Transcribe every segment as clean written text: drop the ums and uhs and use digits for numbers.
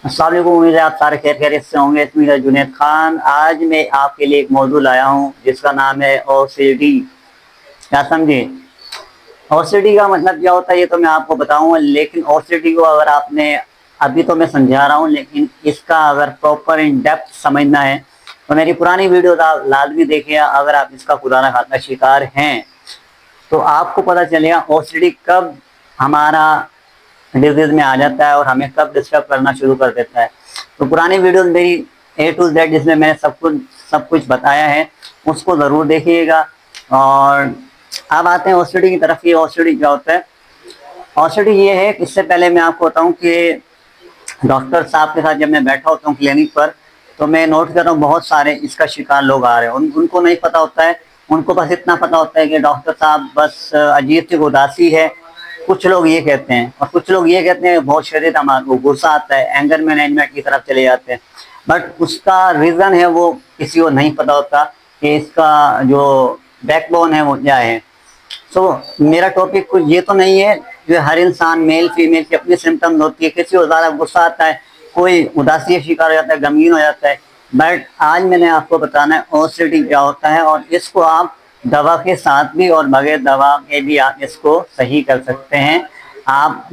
अस्सलाम वालेकुम। उम्मीद है आप सारे खैर खैरियत से होंगे। इसमें है जुनैद खान। आज मैं आपके लिए एक मौजूद लाया हूँ जिसका नाम है ओसीडी। क्या समझे? ओसीडी का मतलब क्या होता है ये तो मैं आपको बताऊंगा, लेकिन ओसीडी को अगर आपने अभी तो मैं समझा रहा हूँ, लेकिन इसका अगर प्रॉपर इन डेप्थ समझना है तो मेरी पुरानी वीडियो लाजमी देखिए। अगर आप इसका खुदा ना खास्ता शिकार हैं तो आपको पता चलेगा ओसीडी कब हमारा डिजीज में आ जाता है और हमें कब डिस्टर्ब करना शुरू कर देता है। तो पुरानी वीडियो मेरी ए टू जेड जिसमें मैंने सब कुछ बताया है उसको ज़रूर देखिएगा। और अब आते हैं ओसीडी की तरफ। ये ओसीडी क्या होता है? ओसीडी ये है, इससे पहले मैं आपको बताऊं कि डॉक्टर साहब के साथ जब मैं बैठा होता हूँ क्लिनिक पर तो मैं नोट कर रहा हूँ बहुत सारे इसका शिकार लोग आ रहे हैं। उनको नहीं पता होता है, उनको बस इतना पता होता है कि डॉक्टर साहब बस अजीब सी उदासी है। कुछ लोग ये कहते हैं और कुछ लोग ये कहते हैं बहुत शरीर हमारे को गुस्सा आता है, एंगर मैनेजमेंट की तरफ चले जाते हैं। बट उसका रीज़न है वो किसी को नहीं पता होता कि इसका जो बैकबोन है वो क्या है। मेरा टॉपिक कुछ ये तो नहीं है जो हर इंसान मेल फीमेल की अपनी सिम्टम्स होती है। किसी को ज़्यादा गुस्सा आता है, कोई उदासी का शिकार हो जाता है, गमगीन हो जाता है। बट आज मैंने आपको बताना है ओसीडी क्या होता है और इसको आप दवा के साथ भी और बगैर दवा के भी आप इसको सही कर सकते हैं। आप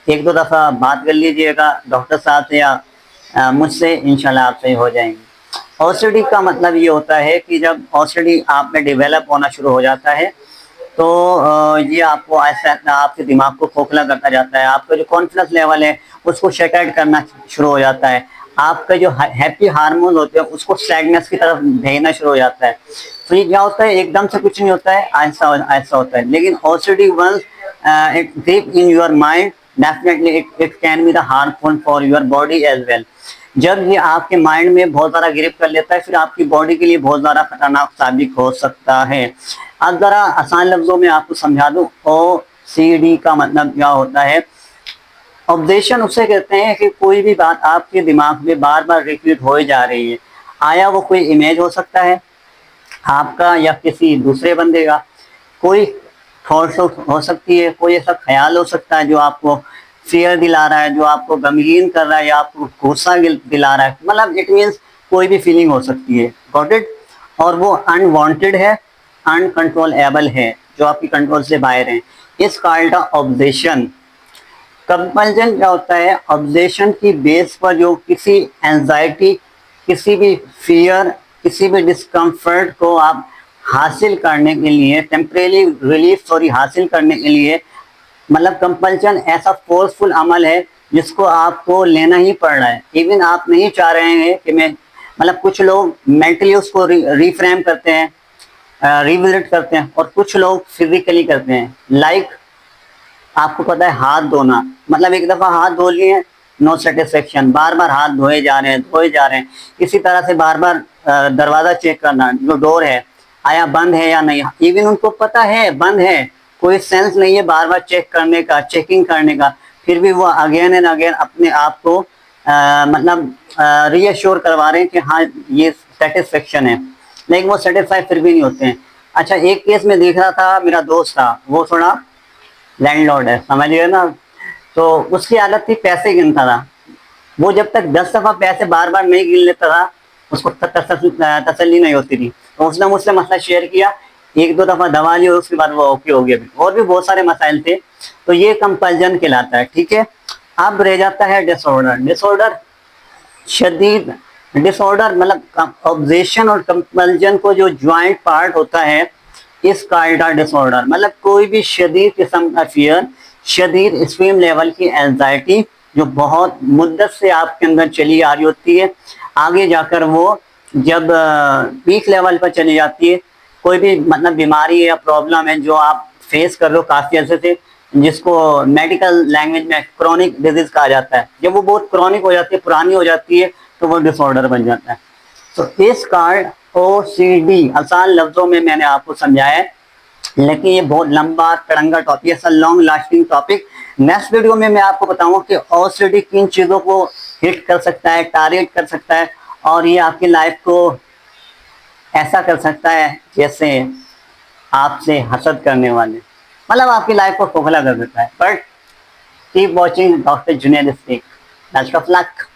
एक दो दफ़ा बात कर लीजिएगा डॉक्टर साहब से या मुझसे, इंशाल्लाह आप सही हो जाएंगे। ओसीडी का मतलब ये होता है कि जब ओसीडी आप में डेवलप होना शुरू हो जाता है तो ये आपको ऐसा आपके दिमाग को खोखला करता जाता है। आपका जो कॉन्फिडेंस लेवल है उसको शैटर्ड करना शुरू हो जाता है। आपका जो हैप्पी हार्मोन होते हैं उसको सैडनेस की तरफ भेजना शुरू हो जाता है। तो ये क्या होता है, एकदम से कुछ नहीं होता है, ऐसा ऐसा होता है। लेकिन OCD once it deep in your mind definitely it can be the harmful for your body as well. जब ये आपके माइंड में बहुत ज़्यादा ग्रिप कर लेता है फिर आपकी बॉडी के लिए बहुत ज़्यादा खतरनाक साबित हो सकता है। अब ज़रा आसान लफ्ज़ों में आपको समझा दूँ, ओसीडी का मतलब क्या होता है। ऑब्जेक्शन उसे कहते हैं कि कोई भी बात आपके दिमाग में बार बार रिपीट हो जा रही है। आया वो कोई इमेज हो सकता है आपका या किसी दूसरे बंदे का, कोई थॉट्स हो सकती है, कोई ऐसा ख्याल हो सकता है जो आपको फियर दिला रहा है, जो आपको गमगीन कर रहा है या आपको गुस्सा दिला रहा है। मतलब इट मीन्स कोई भी फीलिंग हो सकती है। Got it? और वो अनवांटेड है, अनकंट्रोलेबल है, जो आपकी कंट्रोल से बाहर है। इस कॉल्ड ऑब्जेक्शन। कंपल्जन क्या होता है? ऑब्जेक्शन की बेस पर जो किसी एंजाइटी, किसी भी फियर, किसी भी डिस्कम्फर्ट को आप हासिल करने के लिए, टेम्परेरी रिलीफ हासिल करने के लिए, मतलब कंपल्शन ऐसा फोर्सफुल अमल है जिसको आपको लेना ही पड़ रहा है। इवन आप नहीं चाह रहे हैं कि मैं, मतलब कुछ लोग मेंटली उसको रिफ्रेम करते हैं, रिविजिट करते हैं, और कुछ लोग फिजिकली करते हैं। लाइक आपको पता है हाथ धोना, मतलब एक दफ़ा हाथ धो लिए नो सेटिस्फेक्शन, बार बार हाथ धोए जा रहे हैं धोए जा रहे हैं। इसी तरह से बार बार दरवाज़ा चेक करना, जो डोर है आया बंद है या नहीं। इवन उनको पता है बंद है, कोई सेंस नहीं है बार बार चेक करने का, चेकिंग करने का, फिर भी वो अगेन एंड अगेन अपने आप को मतलब रीअश्योर करवा रहे हैं कि हाँ ये सेटिस्फेक्शन है, लेकिन वो सेटिस्फाई फिर भी नहीं होते हैं। अच्छा, एक केस में देख रहा था, मेरा दोस्त था, वो थोड़ा लैंडलॉर्ड है, समझ गए ना। तो उसकी आदत थी पैसे गिनता था। वो जब तक 10 दफ़ा पैसे बार बार नहीं गिन लेता था उसको तसल्ली नहीं होती थी। तो उसने मुझसे मसला शेयर किया, एक दो दफ़ा दवा ली और उसके बाद वो ओके हो गया। और भी बहुत सारे मसाइल थे। तो ये कंपल्जन कहलाता है, ठीक है। अब रह जाता है डिसऑर्डर। डिसऑर्डर शदीद डिसऑर्डर मतलब ऑब्जेक्शन और कंपल्जन को जो ज्वाइंट पार्ट होता है इस काइल्डा डिसऑर्डर, मतलब कोई भी शदीद किस्म का फियर, शदीद एक्सट्रीम लेवल की एंजाइटी जो बहुत मुद्दत से आपके अंदर चली आ रही होती है, आगे जाकर वो जब पीक लेवल पर चली जाती है। कोई भी मतलब बीमारी है या प्रॉब्लम है जो आप फेस कर रहे हो काफ़ी अर्से से, जिसको मेडिकल लैंग्वेज में क्रॉनिक डिजीज कहा जाता है। जब वो बहुत क्रॉनिक हो जाती है, पुरानी हो जाती है, तो वो डिसऑर्डर बन जाता है। तो इस कार्ड ओसीडी आसान लफ्जों में मैंने आपको समझाया है, लेकिन ये बहुत लंबा तड़ंगा टॉपिक है, long lasting topic. Next video में मैं आपको बताऊंगा कि ओसीडी किन चीज़ों को हिट कर सकता है, टारगेट कर सकता है, और ये आपकी लाइफ को ऐसा कर सकता है जैसे आपसे हसद करने वाले, मतलब आपकी लाइफ को खोखला कर देता है। But keep watching doctor Junaid speak. Best of luck.